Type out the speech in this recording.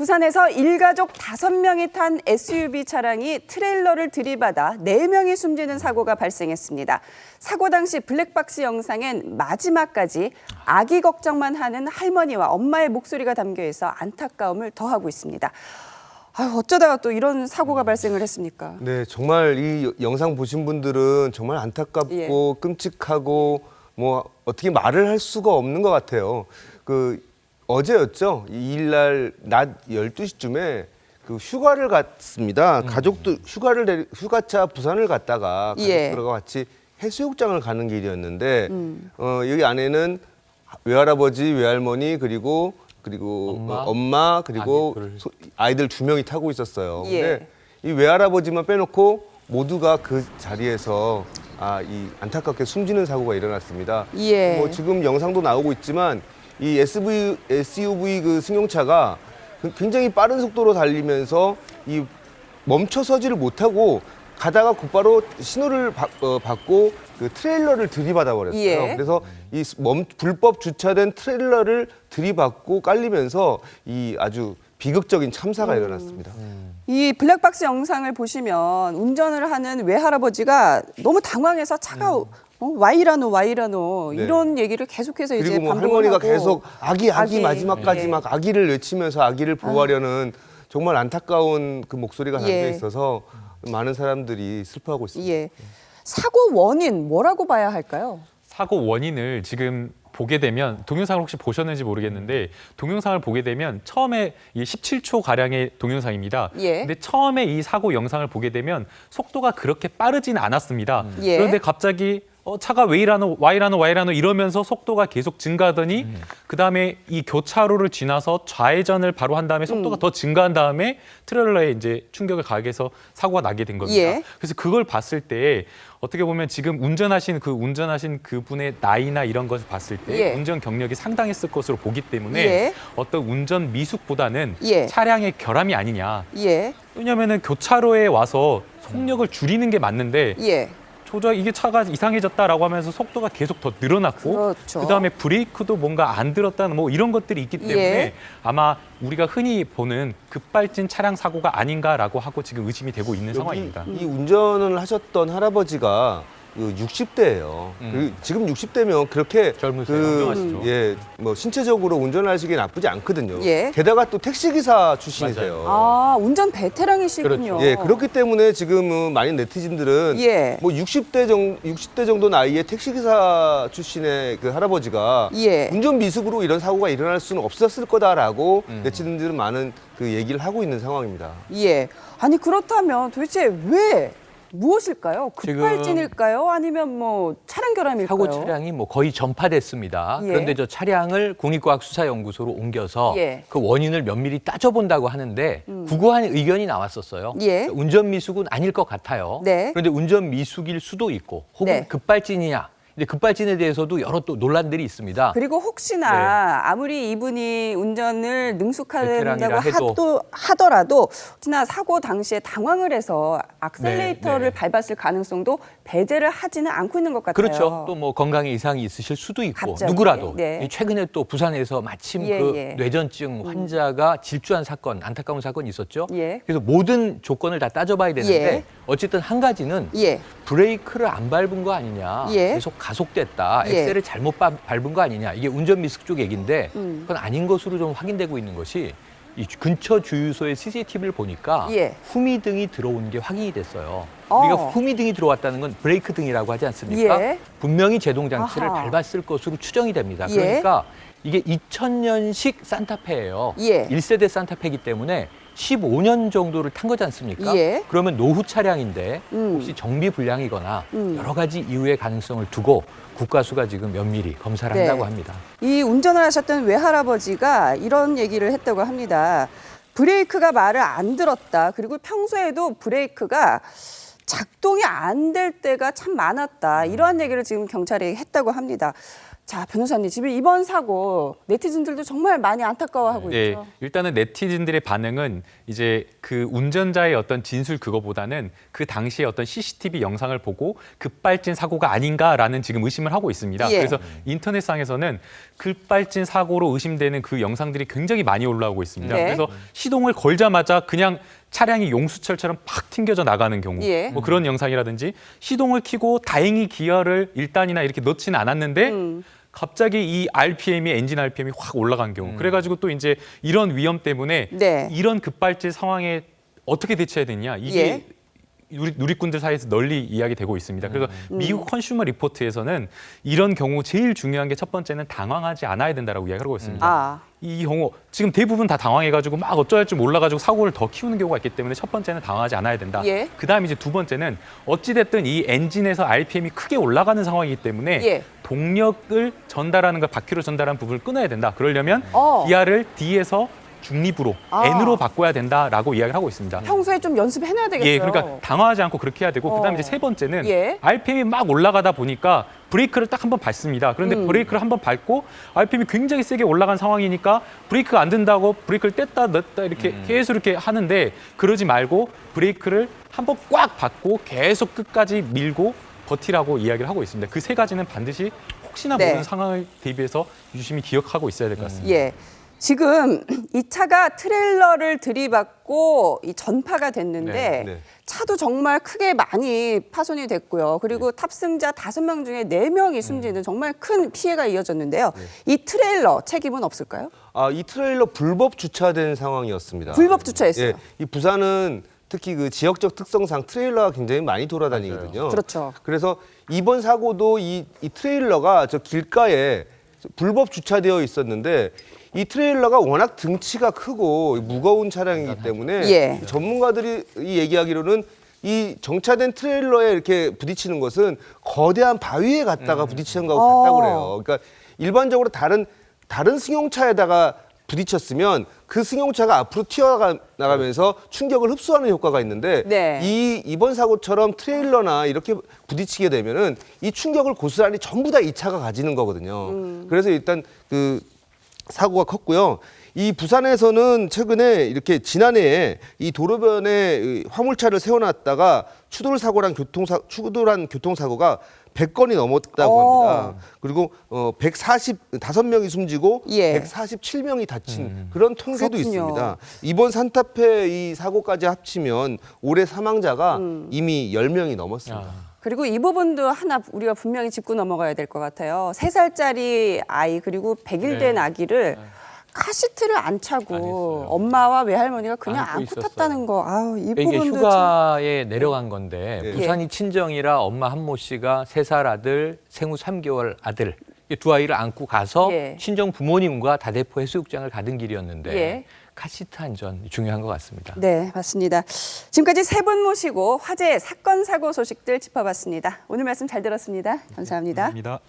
부산에서 일가족 5명이 탄 SUV 차량이 트레일러를 들이받아 4명이 숨지는 사고가 발생했습니다. 사고 당시 블랙박스 영상엔 마지막까지 아기 걱정만 하는 할머니와 엄마의 목소리가 담겨 있어 안타까움을 더하고 있습니다. 어쩌다가 또 이런 사고가 발생을 했습니까? 네, 정말 이 영상 보신 분들은 정말 안타깝고 끔찍하고 뭐 어떻게 말을 할 수가 없는 것 같아요. 어제였죠. 2일날 낮 12시쯤에 휴가를 갔습니다. 가족들 휴가차 부산을 갔다가 가족들과 같이 해수욕장을 가는 길이었는데 여기 안에는 외할아버지, 외할머니 그리고 엄마 그리고 아이들 2명이 타고 있었어요. 근데 이 외할아버지만 빼놓고 모두가 그 자리에서 이 안타깝게 숨지는 사고가 일어났습니다. 뭐 지금 영상도 나오고 있지만 이 SUV 승용차가 굉장히 빠른 속도로 달리면서 이 멈춰서지를 못하고 가다가 곧바로 신호를 받고 트레일러를 들이받아 버렸어요. 그래서 이 불법 주차된 트레일러를 들이받고 깔리면서 이 아주 비극적인 참사가 일어났습니다. 이 블랙박스 영상을 보시면 운전을 하는 외할아버지가 너무 당황해서 차가 와이라노 이런 얘기를 계속해서 이제 그리고 반복을 할머니가 하고 계속 아기 마지막까지 막 아기를 외치면서 아기를 보호하려는 정말 안타까운 그 목소리가 담겨 있어서 많은 사람들이 슬퍼하고 있습니다. 사고 원인 뭐라고 봐야 할까요? 사고 원인을 지금 보게 되면 동영상을 혹시 보셨는지 모르겠는데 동영상을 보게 되면 처음에 이 17초 가량의 동영상입니다. 근데 처음에 이 사고 영상을 보게 되면 속도가 그렇게 빠르지는 않았습니다. 그런데 갑자기 차가 왜 이러노 와이라노 이러면서 속도가 계속 증가하더니 그다음에 이 교차로를 지나서 좌회전을 바로 한 다음에 속도가 더 증가한 다음에 트레일러에 이제 충격을 가하게 해서 사고가 나게 된 겁니다. 그래서 그걸 봤을 때 어떻게 보면 지금 운전하신 그분의 나이나 이런 것을 봤을 때 운전 경력이 상당했을 것으로 보기 때문에 어떤 운전 미숙보다는 차량의 결함이 아니냐. 왜냐하면은 교차로에 와서 속력을 줄이는 게 맞는데 이게 차가 이상해졌다라고 하면서 속도가 계속 더 늘어났고 그다음에 브레이크도 뭔가 안 들었다는 뭐 이런 것들이 있기 때문에 아마 우리가 흔히 보는 급발진 차량 사고가 아닌가라고 하고 지금 의심이 되고 있는 상황입니다. 이 운전을 하셨던 할아버지가 60대예요. 지금 60대면 그렇게 젊으세요. 뭐 신체적으로 운전하시기 나쁘지 않거든요. 게다가 또 택시기사 출신이세요. 운전 베테랑이시군요. 그렇기 때문에 지금 많은 네티즌들은 뭐 60대 정도 나이에 택시기사 출신의 그 할아버지가 운전 미숙으로 이런 사고가 일어날 수는 없었을 거다라고 네티즌들은 많은 그 얘기를 하고 있는 상황입니다. 아니 그렇다면 도대체 왜? 무엇일까요? 급발진일까요? 아니면 뭐 차량 결함일까요? 사고 차량이 뭐 거의 전파됐습니다. 그런데 저 차량을 국립과학수사연구소로 옮겨서 그 원인을 면밀히 따져본다고 하는데 구구한 의견이 나왔었어요. 운전 미숙은 아닐 것 같아요. 그런데 운전 미숙일 수도 있고 혹은 급발진이냐. 근데 급발진에 대해서도 여러 또 논란들이 있습니다. 그리고 혹시나 아무리 이분이 운전을 능숙하다고 하더라도 혹시나 사고 당시에 당황을 해서 악셀레이터를 밟았을 가능성도 배제를 하지는 않고 있는 것 같아요. 그렇죠. 또 뭐 건강에 이상이 있으실 수도 있고 갑자기. 누구라도 최근에 또 부산에서 마침 그 뇌전증 환자가 질주한 사건, 안타까운 사건이 있었죠. 그래서 모든 조건을 다 따져봐야 되는데 어쨌든 한 가지는 브레이크를 안 밟은 거 아니냐. 계속 가속됐다. 엑셀을 잘못 밟은 거 아니냐. 이게 운전 미숙 쪽 얘기인데 그건 아닌 것으로 좀 확인되고 있는 것이 이 근처 주유소의 CCTV를 보니까 후미등이 들어온 게 확인이 됐어요. 우리가 후미등이 들어왔다는 건 브레이크 등이라고 하지 않습니까? 분명히 제동 장치를 밟았을 것으로 추정이 됩니다. 그러니까 이게 2000년식 산타페예요. 1세대 산타페이기 때문에 15년 정도를 탄 거지 않습니까? 그러면 노후 차량인데 혹시 정비 불량이거나 여러 가지 이유의 가능성을 두고 국과수가 지금 면밀히 검사를 한다고 합니다. 이 운전을 하셨던 외할아버지가 이런 얘기를 했다고 합니다. 브레이크가 말을 안 들었다. 그리고 평소에도 브레이크가 작동이 안 될 때가 참 많았다. 이러한 얘기를 지금 경찰에 했다고 합니다. 자, 변호사님, 지금 이번 사고 네티즌들도 정말 많이 안타까워하고 있죠. 일단은 네티즌들의 반응은 이제 그 운전자의 어떤 진술 그거보다는 그 당시에 어떤 CCTV 영상을 보고 급발진 사고가 아닌가라는 지금 의심을 하고 있습니다. 그래서 인터넷상에서는 급발진 사고로 의심되는 그 영상들이 굉장히 많이 올라오고 있습니다. 그래서 시동을 걸자마자 그냥 차량이 용수철처럼 팍 튕겨져 나가는 경우, 뭐 그런 영상이라든지 시동을 켜고 다행히 기어를 1단이나 이렇게 넣지는 않았는데 갑자기 이 RPM이 엔진 RPM이 확 올라간 경우, 그래가지고 또 이제 이런 위험 때문에 이런 급발진 상황에 어떻게 대처해야 되냐 이게 누리꾼들 사이에서 널리 이야기되고 있습니다. 그래서 미국 컨슈머 리포트에서는 이런 경우 제일 중요한 게 첫 번째는 당황하지 않아야 된다라고 이야기하고 있습니다. 이 경우 지금 대부분 다 당황해가지고 막 어쩌할 줄 몰라가지고 사고를 더 키우는 경우가 있기 때문에 첫 번째는 당황하지 않아야 된다. 그다음에 이제 두 번째는 어찌됐든 이 엔진에서 RPM이 크게 올라가는 상황이기 때문에 동력을 전달하는 걸 바퀴로 전달하는 부분을 끊어야 된다. 그러려면 기아를 D에서 중립으로 N으로 바꿔야 된다라고 이야기를 하고 있습니다. 평소에 좀 연습해놔야 되겠어요. 그러니까 당황하지 않고 그렇게 해야 되고 그다음에 이제 세 번째는 RPM이 막 올라가다 보니까 브레이크를 딱 한번 밟습니다. 그런데 브레이크를 한번 밟고 RPM이 굉장히 세게 올라간 상황이니까 브레이크가 안 된다고 브레이크를 뗐다 넣었다 이렇게 계속 이렇게 하는데 그러지 말고 브레이크를 한번 꽉 밟고 계속 끝까지 밀고 버티라고 이야기를 하고 있습니다. 그 세 가지는 반드시 혹시나 모르는 상황을 대비해서 유심히 기억하고 있어야 될 것 같습니다. 지금 이 차가 트레일러를 들이받고 이 전파가 됐는데 차도 정말 크게 많이 파손이 됐고요. 그리고 탑승자 5명 중에 4명이 숨지는 정말 큰 피해가 이어졌는데요. 이 트레일러 책임은 없을까요? 이 트레일러 불법 주차된 상황이었습니다. 불법 주차했어요. 이 부산은 특히 그 지역적 특성상 트레일러가 굉장히 많이 돌아다니거든요. 그렇죠. 그래서 이번 사고도 이 트레일러가 저 길가에 불법 주차되어 있었는데 이 트레일러가 워낙 등치가 크고 무거운 차량이기 때문에 전문가들이 얘기하기로는 이 정차된 트레일러에 이렇게 부딪히는 것은 거대한 바위에 갔다가 부딪히는 거하고 같다고 그래요. 그러니까 일반적으로 다른 승용차에다가 부딪혔으면 그 승용차가 앞으로 튀어나가면서 충격을 흡수하는 효과가 있는데 이번 사고처럼 트레일러나 이렇게 부딪히게 되면은 이 충격을 고스란히 전부 다 이 차가 가지는 거거든요. 그래서 일단 그 사고가 컸고요. 이 부산에서는 최근에 이렇게 지난해에 이 도로변에 화물차를 세워놨다가 추돌한 교통사고가 100건이 넘었다고 합니다. 그리고 145명이 숨지고 147명이 다친 그런 통계도 있습니다. 이번 산타페 이 사고까지 합치면 올해 사망자가 이미 10명이 넘었습니다. 그리고 이 부분도 하나 우리가 분명히 짚고 넘어가야 될 것 같아요. 3살짜리 아이 그리고 100일 된 아기를 카시트를 안 차고 엄마와 외할머니가 그냥 안고 탔다는 거. 이 이게 부분도 휴가에 내려간 건데 부산이 친정이라 엄마 한모 씨가 3살 아들, 생후 3개월 아들 이 두 아이를 안고 가서 친정 부모님과 다대포 해수욕장을 가던 길이었는데 카시트 안전 중요한 것 같습니다. 네, 맞습니다. 지금까지 3분 모시고 화재 사건 사고 소식들 짚어봤습니다. 오늘 말씀 잘 들었습니다. 감사합니다. 감사합니다.